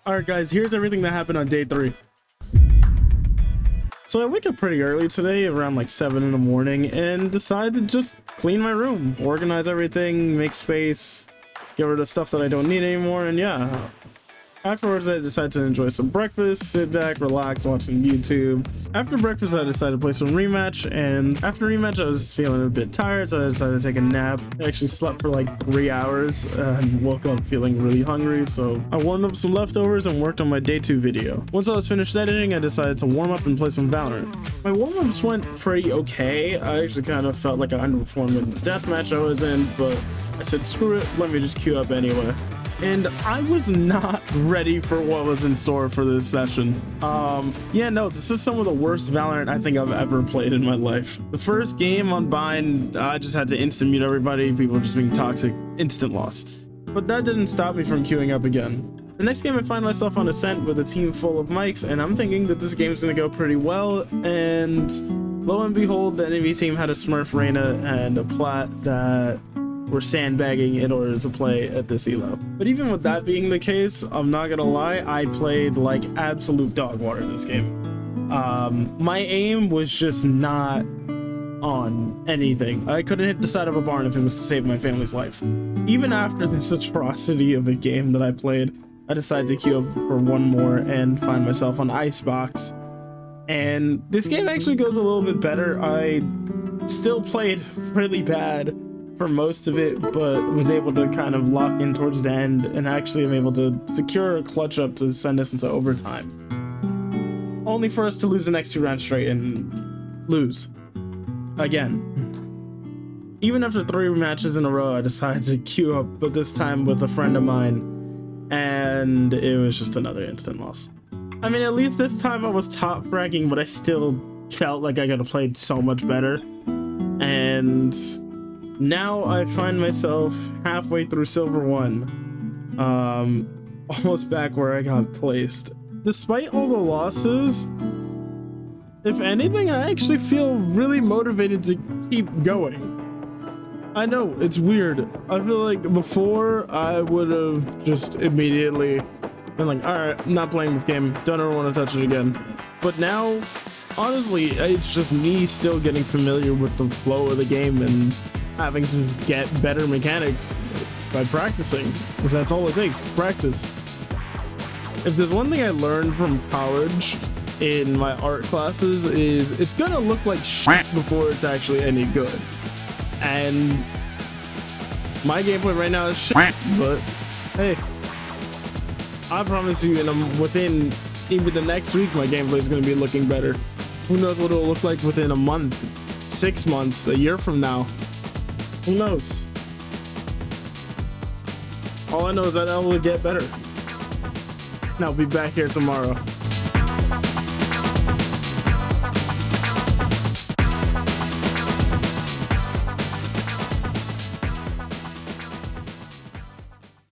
All right, guys, here's everything that happened on day 3. So I wake up pretty early today, around like 7 in the morning, and decide to just clean my room, organize everything, make space, get rid of stuff that I don't need anymore, and yeah. Afterwards, I decided to enjoy some breakfast, sit back, relax, watch some YouTube. After breakfast, I decided to play some rematch, and after rematch, I was feeling a bit tired, so I decided to take a nap. I actually slept for like 3 hours and woke up feeling really hungry, so I warmed up some leftovers and worked on my day 2 video. Once I was finished editing, I decided to warm up and play some Valorant. My warm-ups went pretty okay. I actually kind of felt like I underperformed in the deathmatch I was in, but I said, screw it, let me just queue up anyway. And I was not ready for what was in store for this session. Yeah, no, this is some of the worst Valorant I think I've ever played in my life. The first game on Bind, I just had to instant mute everybody, people just being toxic, instant loss. But that didn't stop me from queuing up again. The next game I find myself on Ascent with a team full of mics, and I'm thinking that this game's gonna go pretty well, and lo and behold, the enemy team had a Smurf, Reyna, and a Plat that were sandbagging in order to play at this elo. But even with that being the case, I'm not gonna lie, I played like absolute dog water this game. My aim was just not on anything. I couldn't hit the side of a barn if it was to save my family's life. Even after this atrocity of a game that I played, I decided to queue up for one more and find myself on Icebox. And this game actually goes a little bit better. I still played really bad for most of it, but was able to kind of lock in towards the end, and actually am able to secure a clutch up to send us into overtime. Only for us to lose the next 2 rounds straight and lose again. Even after 3 matches in a row, I decided to queue up, but this time with a friend of mine, and it was just another instant loss. I mean, at least this time I was top fracking, but I still felt like I could have played so much better. And now I find myself halfway through Silver 1, almost back where I got placed. Despite all the losses, if anything, I actually feel really motivated to keep going. I know, it's weird. I feel like before I would have just immediately been like, alright, I'm not playing this game, don't ever want to touch it again. But now, honestly, it's just me still getting familiar with the flow of the game and having to get better mechanics by practicing, because that's all it takes, practice. If there's one thing I learned from college in my art classes is it's gonna look like shit before it's actually any good. And my gameplay right now is shit, but hey, I promise you, within even the next week, my gameplay is gonna be looking better. Who knows what it'll look like within a month, 6 months, a year from now. Who knows? All I know is that I will get better. And I'll be back here tomorrow.